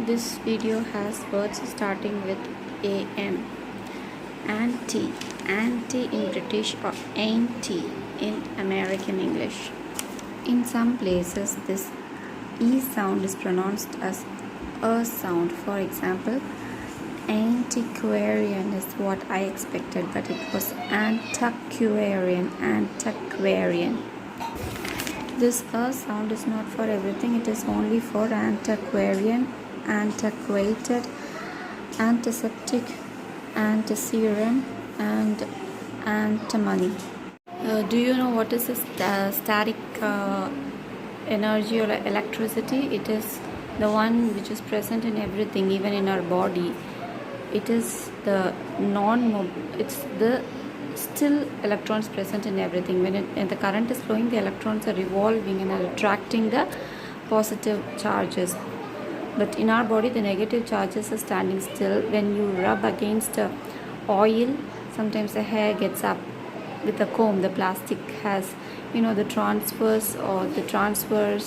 This video has words starting with am. Anti. Anti in British or anti in American English. In some places, this E sound is pronounced as a sound. For example, antiquarian is what I expected, but it was antiquarian. Antiquarian. This sound is not for everything. It is only for antiquarian, antiquated, antiseptic, antiserum, and antimony. Do you know what is a static energy or electricity? It is the one which is present in everything, even in our body. It is the it's the still electrons present in everything. When the current is flowing, the electrons are revolving and are attracting the positive charges. But in our body, the negative charges are standing still. When you rub against oil, sometimes the hair gets up. With the comb, the plastic has, the transfers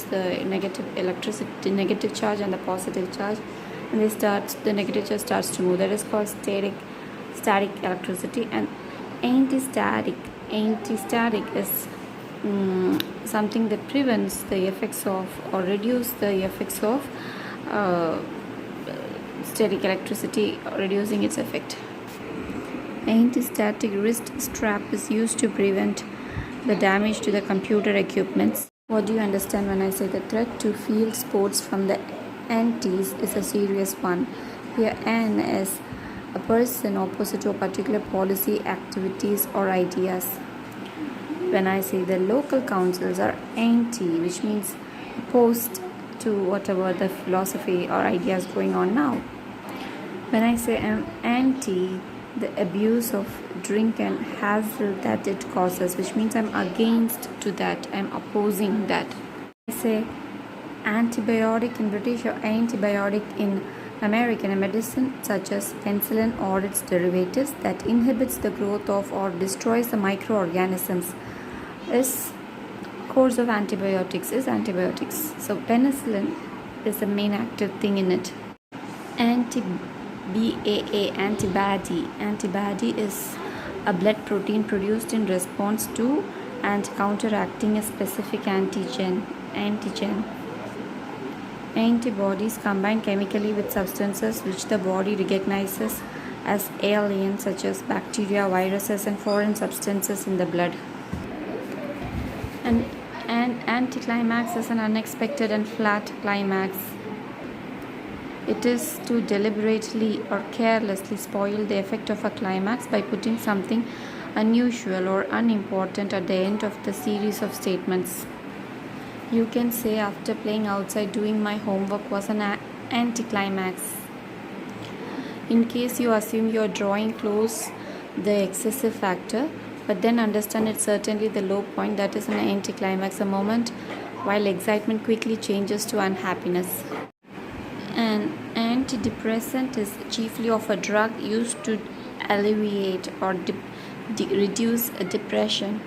the negative electricity, the negative charge and the positive charge, and the negative charge starts to move. That is called static electricity. And anti-static is something that prevents the effects of or reduce the effects of static electricity, reducing its effect. Anti-static wrist strap is used to prevent the damage to the computer equipments. What do you understand when I say the threat to field sports from the antis is a serious one? Here N is a person opposite to a particular policy, activities or ideas. When I say the local councils are anti, which means opposed to whatever the philosophy or ideas going on now. When I say I'm anti the abuse of drink and hassle that it causes, which means I'm against to that, I'm opposing that. I say antibiotic in British or antibiotic in American, a medicine such as penicillin or its derivatives that inhibits the growth of or destroys the microorganisms. This course of antibiotics is antibiotics. So penicillin is the main active thing in it. Antibody. Antibody is a blood protein produced in response to and counteracting a specific antigen. Antibodies combine chemically with substances which the body recognizes as alien, such as bacteria, viruses, and foreign substances in the blood. And anticlimax is an unexpected and flat climax. It is to deliberately or carelessly spoil the effect of a climax by putting something unusual or unimportant at the end of the series of statements. You can say after playing outside doing my homework was an anticlimax. In case you assume you are drawing close the excessive factor, but then understand it's certainly the low point, that is an anticlimax, a moment while excitement quickly changes to unhappiness. An antidepressant is chiefly of a drug used to alleviate or reduce a depression.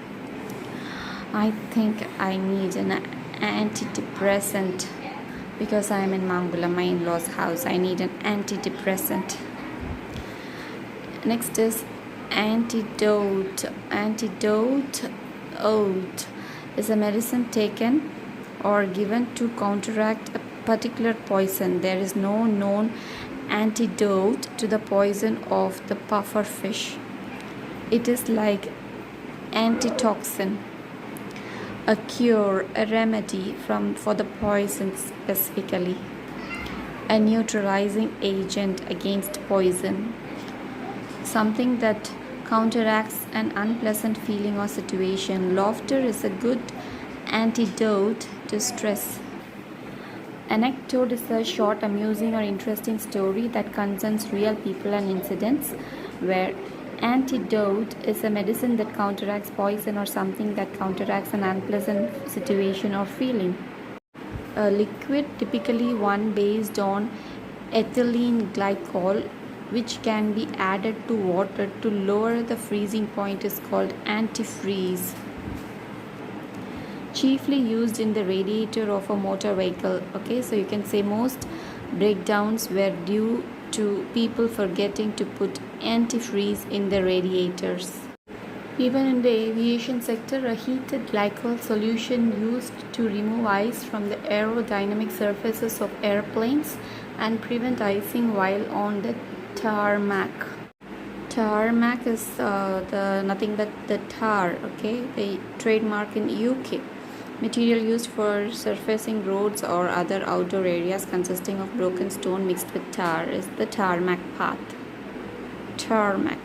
I think I need an antidepressant because I am in Mangula, my in-laws' house. I need an antidepressant. Next is antidote. Antidote is a medicine taken or given to counteract a particular poison. There is no known antidote to the poison of the puffer fish. It is like antitoxin, a cure, a remedy for the poison specifically, a neutralizing agent against poison, something that counteracts an unpleasant feeling or situation. Laughter is a good antidote to stress. Anecdote is a short, amusing or interesting story that concerns real people and incidents, where antidote is a medicine that counteracts poison or something that counteracts an unpleasant situation or feeling. A liquid, typically one based on ethylene glycol, which can be added to water to lower the freezing point, is called antifreeze. Chiefly used in the radiator of a motor vehicle. Okay, so you can say most breakdowns were due to people forgetting to put antifreeze in the radiators. Even in the aviation sector, a heated glycol solution used to remove ice from the aerodynamic surfaces of airplanes and prevent icing while on the tarmac. Tarmac is nothing but the tar, okay, the trademark in UK. Material used for surfacing roads or other outdoor areas consisting of broken stone mixed with tar is the tarmac path. Tarmac.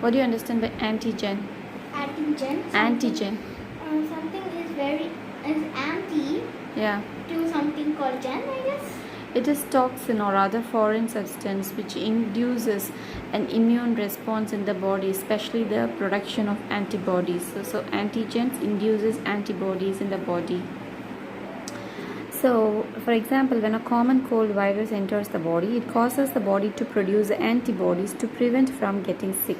What do you understand by antigen? Antigen. Something is anti. Yeah. To something called gen, I guess. It is toxin or other foreign substance which induces an immune response in the body, especially the production of antibodies. So antigens induces antibodies in the body. So, for example, when a common cold virus enters the body, it causes the body to produce antibodies to prevent from getting sick.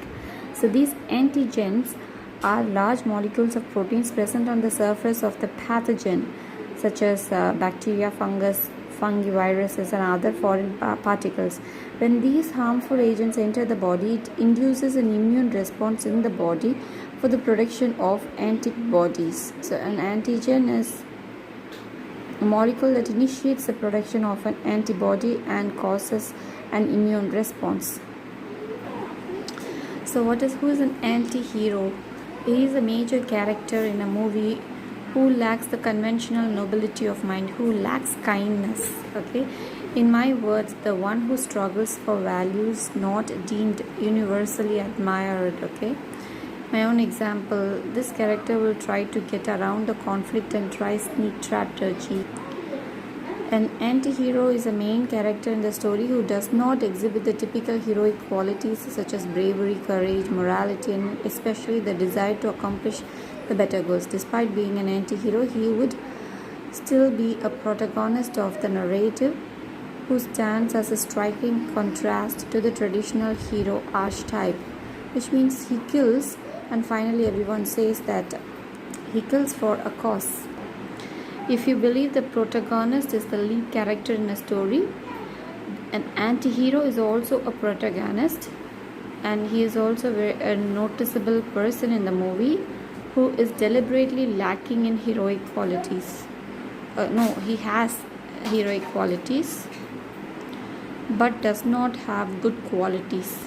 So these antigens are large molecules of proteins present on the surface of the pathogen, such as bacteria, fungus, fungi, viruses, and other foreign particles. When these harmful agents enter the body, it induces an immune response in the body for the production of antibodies. So an antigen is a molecule that initiates the production of an antibody and causes an immune response. So who is an anti-hero? He is a major character in a movie who lacks the conventional nobility of mind, who lacks kindness. Okay, in my words, the one who struggles for values not deemed universally admired. Okay, my own example, this character will try to get around the conflict and try sneak strategy. An anti-hero is a main character in the story who does not exhibit the typical heroic qualities such as bravery, courage, morality, and especially the desire to accomplish the better goals. Despite being an anti-hero, he would still be a protagonist of the narrative who stands as a striking contrast to the traditional hero archetype, which means he kills, and finally everyone says that he kills for a cause. If you believe the protagonist is the lead character in a story, an anti-hero is also a protagonist, and he is also a noticeable person in the movie who is deliberately lacking in heroic qualities. He has heroic qualities but does not have good qualities.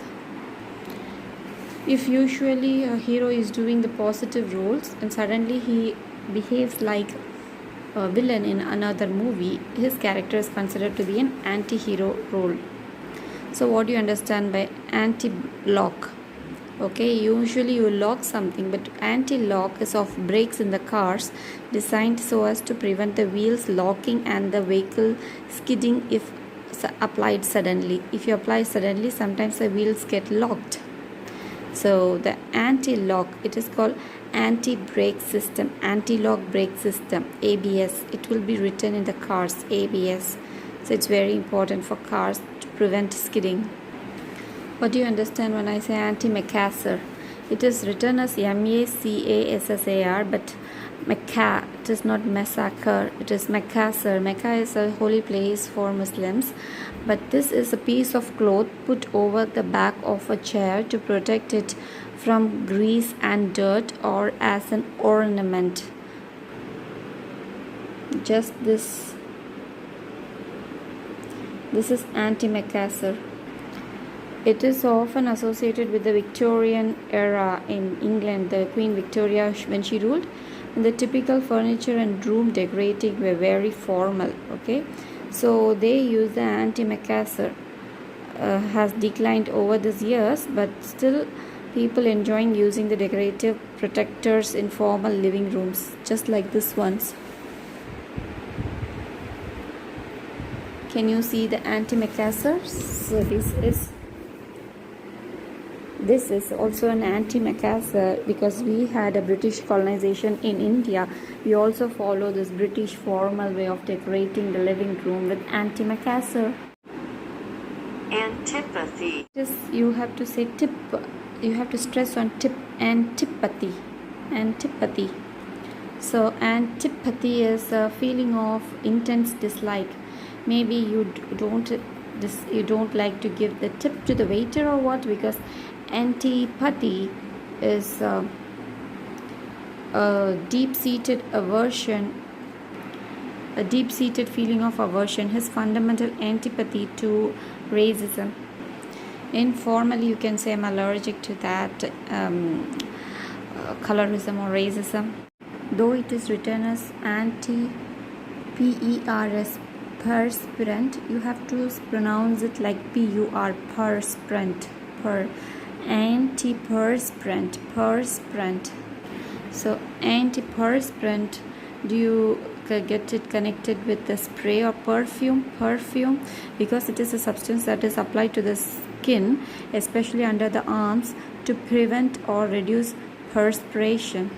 If usually a hero is doing the positive roles and suddenly he behaves like a villain in another movie, his character is considered to be an anti-hero role. So what do you understand by anti-lock? Okay, usually you lock something, but anti-lock is of brakes in the cars designed so as to prevent the wheels locking and the vehicle skidding if applied suddenly. If you apply suddenly, sometimes the wheels get locked. So the anti-lock, it is called anti-brake system, anti-lock brake system, ABS. It will be written in the cars, ABS. So it's very important for cars to prevent skidding. What do you understand when I say anti-macassar? It is written as M-A-C-A-S-S-A-R, but Mecca, it is not massacre, it is macassar. Mecca is a holy place for Muslims, but this is a piece of cloth put over the back of a chair to protect it from grease and dirt or as an ornament. Just this is anti-macassar. It is often associated with the Victorian era in England, the Queen Victoria when she ruled, and the typical furniture and room decorating were very formal. Okay, so they use the anti-macassar. Has declined over these years, but still people enjoying using the decorative protectors in formal living rooms, just like this ones. Can you see the anti-macassar? So this is also an anti-macassar because we had a British colonization in India. We also follow this British formal way of decorating the living room with anti-macassar. Antipathy. You have to say tip. You have to stress on tip. Antipathy. Antipathy. So antipathy is a feeling of intense dislike. maybe you don't like to give the tip to the waiter or what, because antipathy is a deep-seated feeling of aversion, his fundamental antipathy to racism. Informally, you can say I'm allergic to that colorism or racism. Though it is written as P-E-R-S, perspirant, you have to pronounce it like P-U-R, perspirant, perspirant. So antiperspirant, do you get it connected with the spray or perfume, because it is a substance that is applied to the skin, especially under the arms, to prevent or reduce perspiration.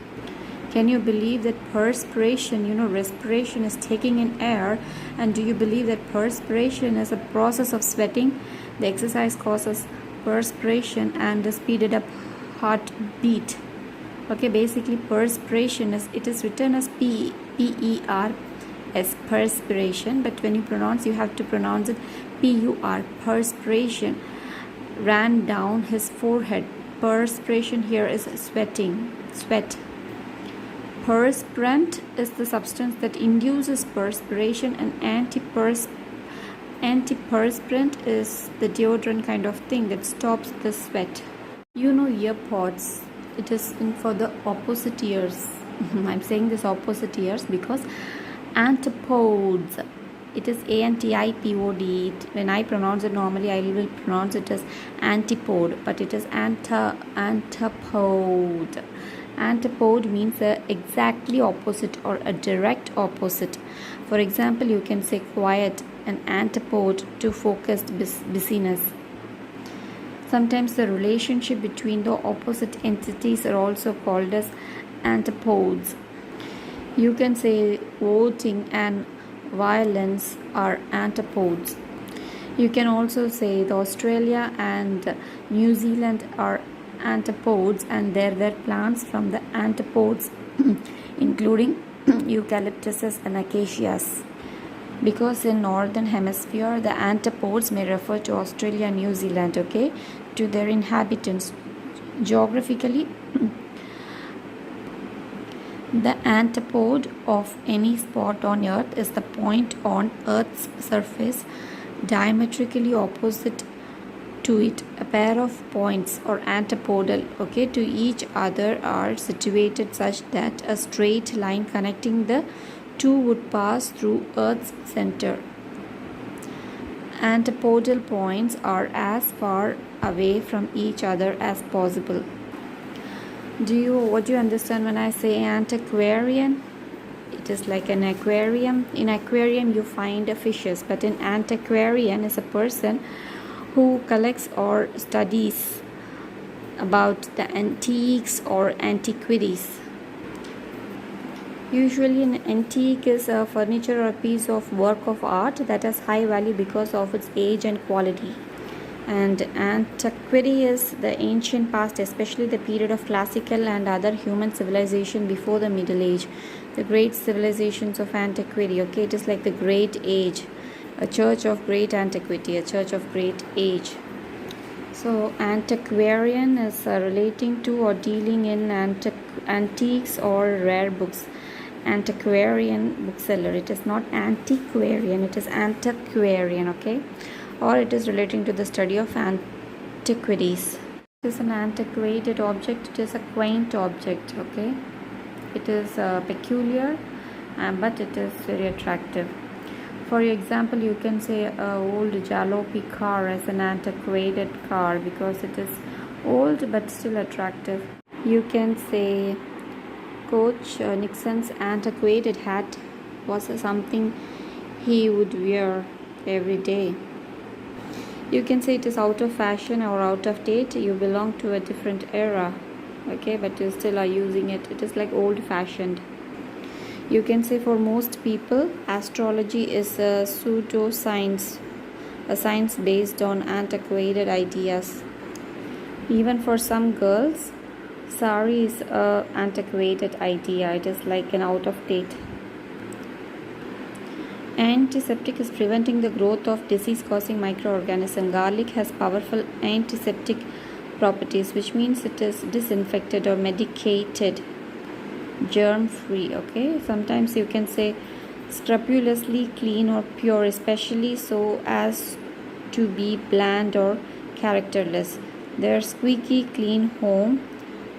Can you believe that perspiration, respiration is taking in air, and do you believe that perspiration is a process of sweating? The exercise causes perspiration and a speeded up heartbeat. Okay, basically perspiration is written as P-E-R-S, perspiration, but when you have to pronounce it P-U-R, perspiration ran down his forehead. Perspiration here is sweat. Perspirant is the substance that induces perspiration, and antiperspirant is the deodorant kind of thing that stops the sweat. Earpods, it is for the opposite ears. I'm saying this opposite ears because antipodes, it is A-N-T-I-P-O-D. When I pronounce it normally, I will pronounce it as antipode, but it is antipode. Antipode means the exactly opposite or a direct opposite. For example, you can say quiet, an antipode to focused busyness. Sometimes the relationship between the opposite entities are also called as antipodes. You can say voting and violence are antipodes. You can also say the Australia and New Zealand are antipodes, and there were plants from the antipodes including eucalyptuses and acacias. Because in northern hemisphere the antipodes may refer to Australia and New Zealand, okay, to their inhabitants. Geographically, the antipode of any spot on earth is the point on earth's surface diametrically opposite to it. A pair of points or antipodal, okay, to each other are situated such that a straight line connecting the two would pass through Earth's center. Antipodal points are as far away from each other as possible. What do you understand when I say antiquarian? It is like an aquarium. In aquarium you find fishes, but an antiquarian is a person who collects or studies about the antiques or antiquities. Usually an antique is a furniture or a piece of work of art that has high value because of its age and quality. And antiquity is the ancient past, especially the period of classical and other human civilization before the Middle Age. The great civilizations of antiquity, okay, it is like the great age, a church of great antiquity, a church of great age. So antiquarian is relating to or dealing in antiques or rare books. Antiquarian bookseller, it is not antiquarian, it is antiquarian, okay, or it is relating to the study of antiquities. It is an antiquated object, it is a quaint object, okay, it is peculiar, but it is very attractive. For example, you can say old jalopy car as an antiquated car because it is old but still attractive. You can say Coach Nixon's antiquated hat was something he would wear every day. You can say it is out of fashion or out of date. You belong to a different era, okay, but you still are using it. It is like old fashioned. You can say for most people, astrology is a pseudoscience, a science based on antiquated ideas. Even for some girls, sari is a antiquated idea. It is like an out of date. Antiseptic is preventing the growth of disease-causing microorganisms. Garlic has powerful antiseptic properties, which means it is disinfected or medicated, germ-free. Okay, sometimes you can say scrupulously clean or pure, especially so as to be bland or characterless. Their squeaky clean home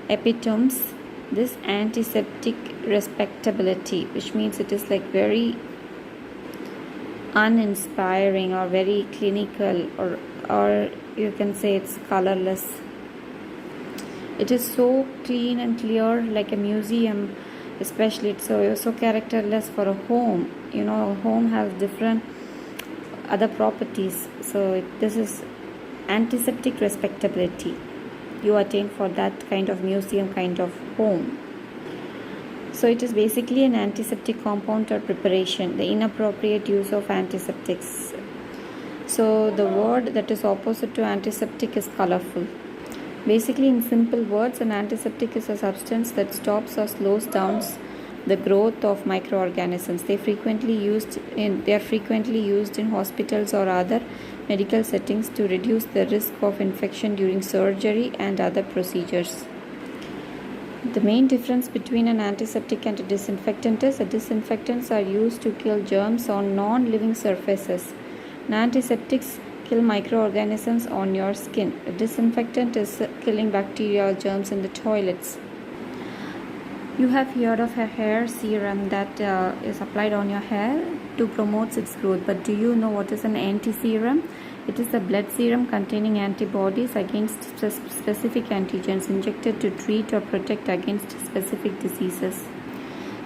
epitomes this antiseptic respectability, which means it is like very uninspiring or very clinical, or you can say it's colorless. It is so clean and clear, like a museum, especially it's so characterless for a home. You know, a home has different other properties, so this is antiseptic respectability you attain for that kind of museum kind of home. So it is basically an antiseptic compound or preparation, the inappropriate use of antiseptics. So the word that is opposite to antiseptic is colorful. Basically, in simple words, an antiseptic is a substance that stops or slows down the growth of microorganisms. They are frequently used in hospitals or other medical settings to reduce the risk of infection during surgery and other procedures. The main difference between an antiseptic and a disinfectant is that disinfectants are used to kill germs on non-living surfaces. Antiseptics kill microorganisms on your skin. A disinfectant is killing bacterial germs in the toilets. You have heard of a hair serum that is applied on your hair to promote its growth, but do you know what is an anti-serum? It is a blood serum containing antibodies against specific antigens injected to treat or protect against specific diseases.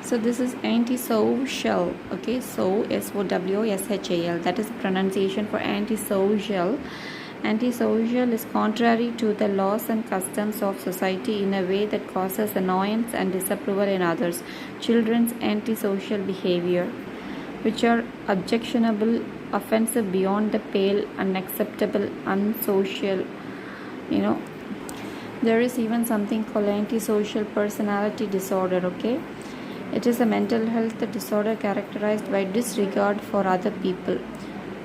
So this is antisocial. Okay, so SOWSHAL. That is the pronunciation for antisocial. Antisocial is contrary to the laws and customs of society in a way that causes annoyance and disapproval in others. Children's antisocial behavior, which are objectionable, offensive, beyond the pale, unacceptable, unsocial. There is even something called antisocial personality disorder. Okay, it is a mental health disorder characterized by disregard for other people.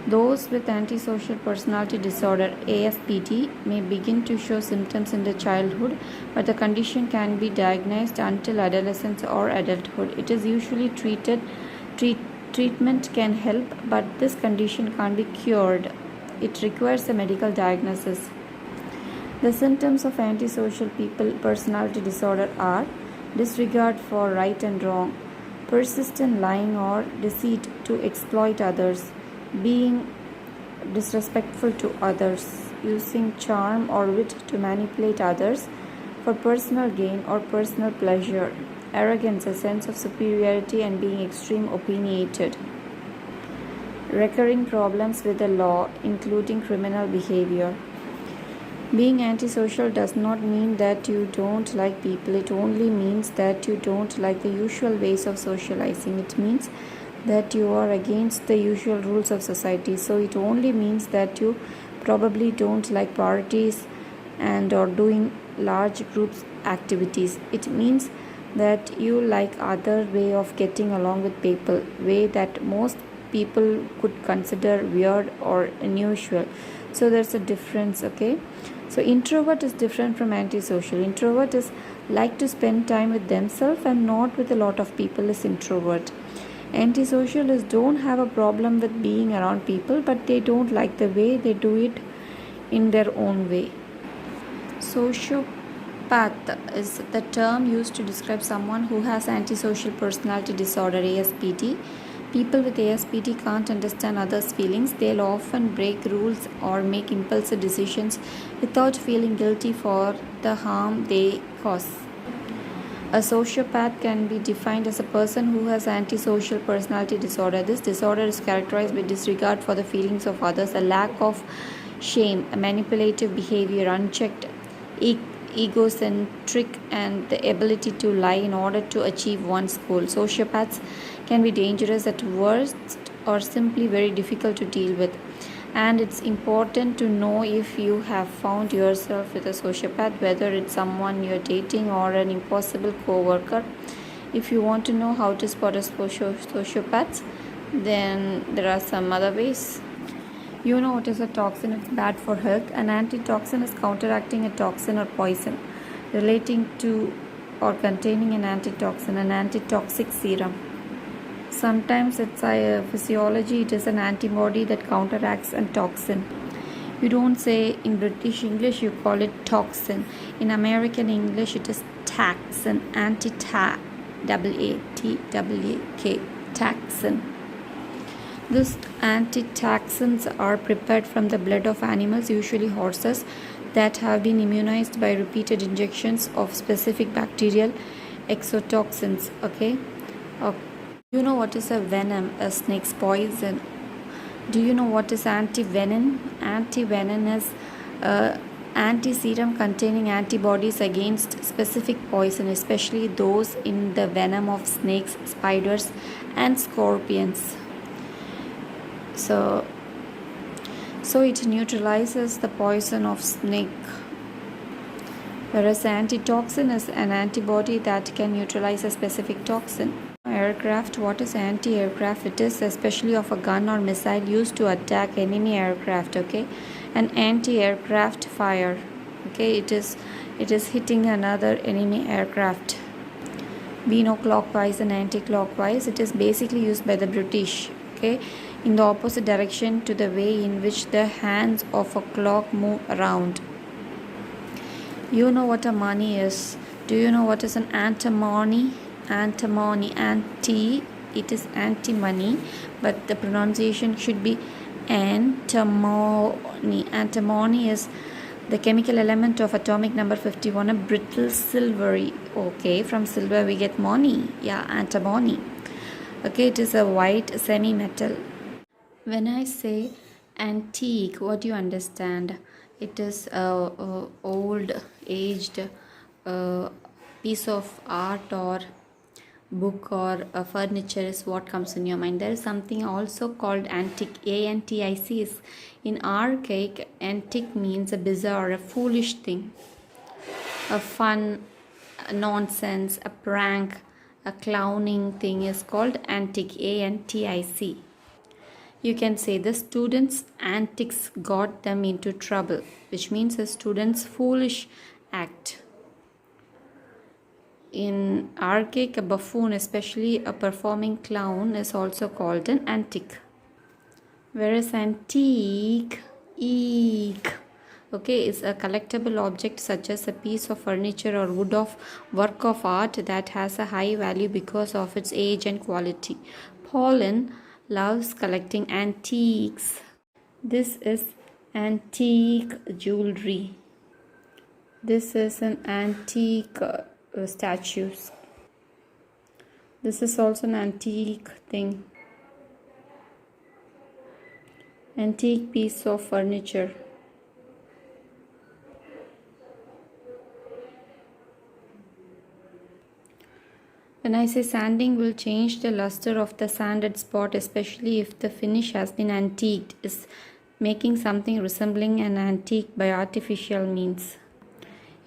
Those with antisocial personality disorder (ASPD) may begin to show symptoms in their childhood, but the condition can be diagnosed until adolescence or adulthood. It is usually treatment can help, but this condition can't be cured. It requires a medical diagnosis. The symptoms of antisocial personality disorder are disregard for right and wrong, persistent lying or deceit to exploit others, being disrespectful to others, using charm or wit to manipulate others for personal gain or personal pleasure, arrogance, a sense of superiority, and being extreme opinionated. Recurring problems with the law, including criminal behavior. Being antisocial does not mean that you don't like people. It only means that you don't like the usual ways of socializing. It means that you are against the usual rules of society. So it only means that you probably don't like parties and or doing large groups activities. It means that you like other way of getting along with people, way that most people could consider weird or unusual. So there's a difference. Okay, so introvert is different from antisocial. Introvert is like to spend time with themselves and not with a lot of people is introvert. Antisocial is don't have a problem with being around people, but they don't like the way they do it in their own way. Sociopath is the term used to describe someone who has antisocial personality disorder (ASPD). People with ASPD can't understand others' feelings. They'll often break rules or make impulsive decisions without feeling guilty for the harm they cause. A sociopath can be defined as a person who has antisocial personality disorder. This disorder is characterized by disregard for the feelings of others, a lack of shame, a manipulative behavior, unchecked egocentric, and the ability to lie in order to achieve one's goal. Sociopaths can be dangerous at worst or simply very difficult to deal with. And it's important to know if you have found yourself with a sociopath, whether it's someone you're dating or an impossible co-worker. If you want to know how to spot a sociopath, Then there are some other ways. You know what is a toxin? It's bad for health. An antitoxin is counteracting a toxin or poison relating to or containing an antitoxin, an antitoxic serum. Sometimes it's a physiology, it is an antibody that counteracts a toxin. You don't say in British English, you call it toxin. In American English, it is taxin, anti-tax, A-T-A-K, taxin. These antitoxins are prepared from the blood of animals, usually horses, that have been immunized by repeated injections of specific bacterial exotoxins. Okay. You know what is a venom? A snake's poison. Do you know what is antivenin? Antivenin is anti-serum containing antibodies against specific poison, especially those in the venom of snakes, spiders, and scorpions. So it neutralizes the poison of snake. Whereas antitoxin is an antibody that can neutralize a specific toxin. Aircraft, what is anti-aircraft? It is especially of a gun or missile used to attack enemy aircraft. Okay, an anti-aircraft fire. Okay, it is hitting another enemy aircraft. We know clockwise and anti-clockwise. It is basically used by the British. Okay, in the opposite direction to the way in which the hands of a clock move around. You know what a money is? Do you know what is an antimony? Antimony, it is anti-money, but the pronunciation should be antimony. Antimony is the chemical element of atomic number 51, a brittle silvery. Okay, from silver we get money. Yeah, antimony. Okay, it is a white semi-metal. When I say antique, what do you understand? It is a old, aged piece of art or book or furniture is what comes in your mind. There is something also called antique. A-N-T-I-C is in archaic. Antique means a bizarre, a foolish thing, a fun, a nonsense, a prank, a clowning thing is called antique. A-N-T-I-C. You can say the students' antics got them into trouble, which means a student's foolish act. In archaic, a buffoon, especially a performing clown, is also called an antic. Whereas antique, okay, is a collectible object such as a piece of furniture or work of art that has a high value because of its age and quality. Pauline loves collecting antiques. This is antique jewelry. This is an antique statues. This is also an antique thing. Antique piece of furniture. When I say sanding will change the luster of the sanded spot, especially if the finish has been antiqued, is making something resembling an antique by artificial means.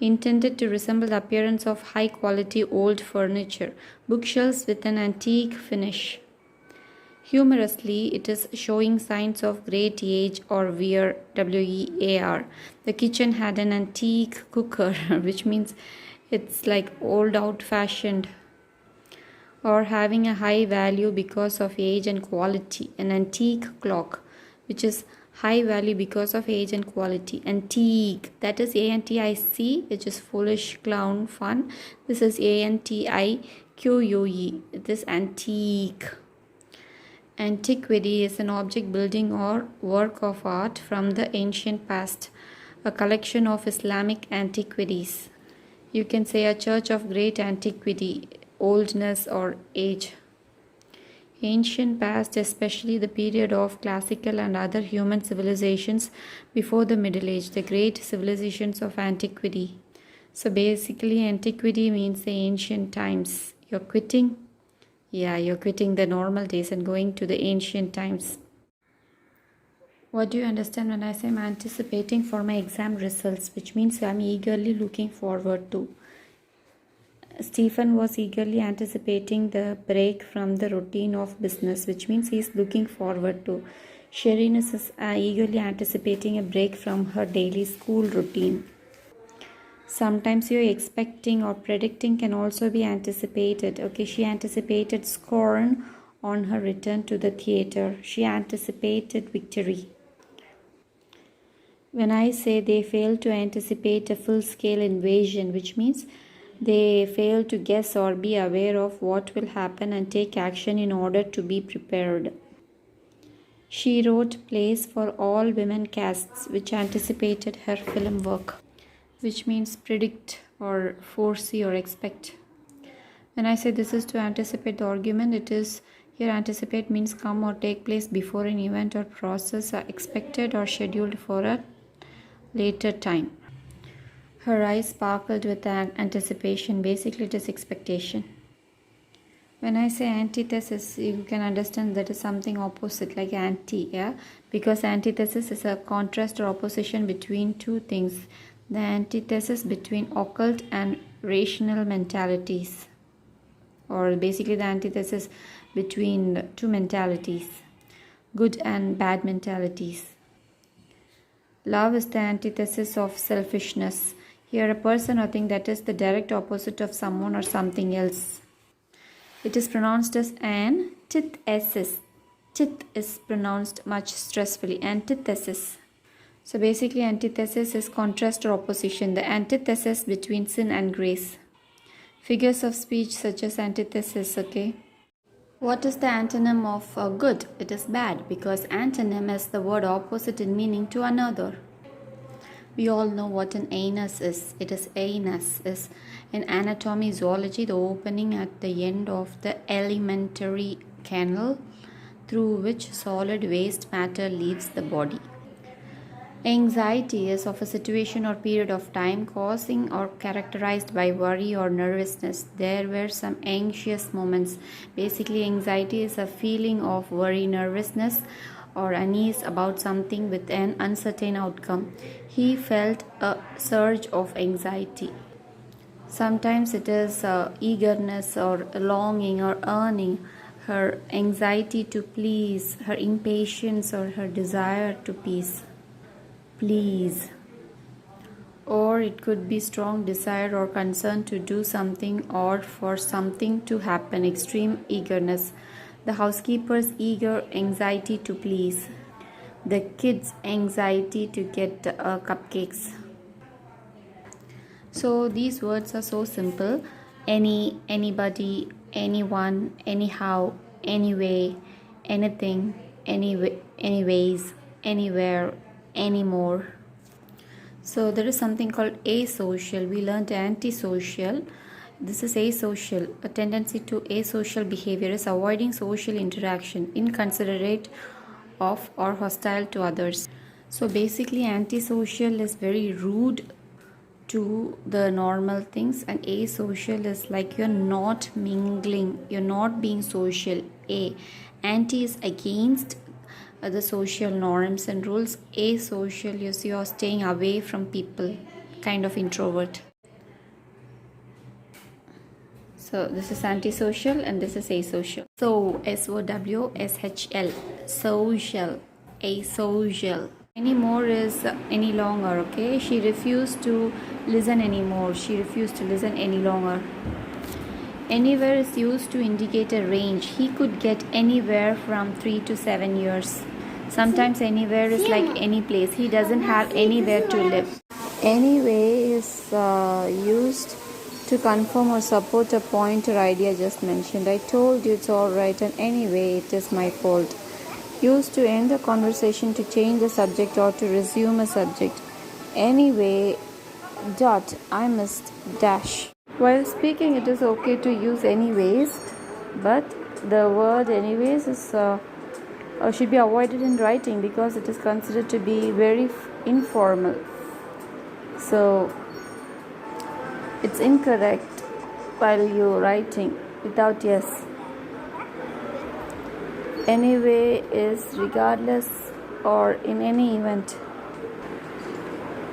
Intended to resemble the appearance of high quality old furniture, bookshelves with an antique finish. Humorously, it is showing signs of great age or wear, W-E-A-R. The kitchen had an antique cooker, which means it's like old out-fashioned, or having a high value because of age and quality. An antique clock, which is high value because of age and quality. Antique, that is A-N-T-I-C, which is foolish, clown, fun. This is A-N-T-I-Q-U-E. It is antique. Antiquity is an object building or work of art from the ancient past, a collection of Islamic antiquities. You can say a church of great antiquity, oldness or age. Ancient past, especially the period of classical and other human civilizations before the Middle Age, the great civilizations of antiquity. So basically, antiquity means the ancient times. You're quitting the normal days and going to the ancient times. What do you understand when I say I'm anticipating for my exam results, which means I'm eagerly looking forward to? Stephen was eagerly anticipating the break from the routine of business, which means he's looking forward to. Sherin is eagerly anticipating a break from her daily school routine. Sometimes you're expecting or predicting can also be anticipated. Okay, she anticipated scorn on her return to the theater. She anticipated victory. When I say they fail to anticipate a full-scale invasion, which means they fail to guess or be aware of what will happen and take action in order to be prepared. She wrote plays for all women casts, which anticipated her film work, which means predict or foresee or expect. When I say this is to anticipate the argument, it is here anticipate means come or take place before an event or process are expected or scheduled for a later time. Her eyes sparkled with anticipation. Basically, it is expectation. When I say antithesis, you can understand that is something opposite, like anti, yeah? Because antithesis is a contrast or opposition between two things. The antithesis between occult and rational mentalities. Or basically the antithesis between two mentalities. Good and bad mentalities. Love is the antithesis of selfishness. Here, a person or thing that is the direct opposite of someone or something else. It is pronounced as antithesis. Tith is pronounced much stressfully. Antithesis. So basically, antithesis is contrast or opposition. The antithesis between sin and grace. Figures of speech such as antithesis, okay? What is the antonym of good? It is bad, because antonym is the word opposite in meaning to another. We all know what an anus is. It is anus is in anatomy zoology the opening at the end of the alimentary canal through which solid waste matter leaves the body. Anxiety is of a situation or period of time causing or characterized by worry or nervousness. There were some anxious moments. Basically, anxiety is a feeling of worry, nervousness, or unease about something with an uncertain outcome. He felt a surge of anxiety. Sometimes it is eagerness or longing or yearning, her anxiety to please, her impatience or her desire to please. Or it could be strong desire or concern to do something or for something to happen, extreme eagerness. The housekeeper's eager anxiety to please. The kids' anxiety to get cupcakes. So these words are so simple. Any, anybody, anyone, anyhow, anyway, anything, anyway, anyways, anywhere, anymore. So there is something called asocial. We learned antisocial. This is asocial. A tendency to asocial behavior is avoiding social interaction, inconsiderate of or hostile to others. So basically antisocial is very rude to the normal things, and asocial is like you're not mingling, you're not being social. Anti is against the social norms and rules. Asocial is you're staying away from people, kind of introvert. So this is antisocial and this is asocial. So SOWSHL, social, asocial. Anymore is any longer, okay? She refused to listen anymore. She refused to listen any longer. Anywhere is used to indicate a range. He could get anywhere from 3 to 7 years. Sometimes anywhere is like any place. He doesn't have anywhere to live. Anyway is used to confirm or support a point or idea just mentioned. I told you it's alright, and anyway it is my fault. Used to end a conversation, to change the subject or to resume a subject. Anyway, I must dash. While speaking, it is okay to use anyways, but the word anyways is should be avoided in writing because it is considered to be very informal. So it's incorrect while you're writing without yes. Anyway is regardless or in any event.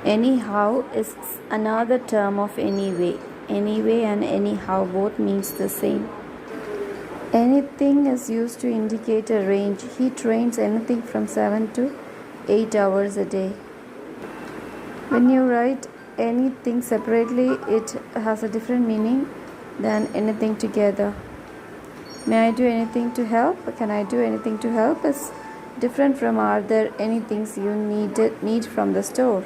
Anyhow is another term of anyway. Anyway and anyhow both means the same. Anything is used to indicate a range. He trains anything from 7 to 8 hours a day. When you write anything separately, it has a different meaning than anything together. May I do anything to help? Can I do anything to help? Is different from are there any things you need from the store?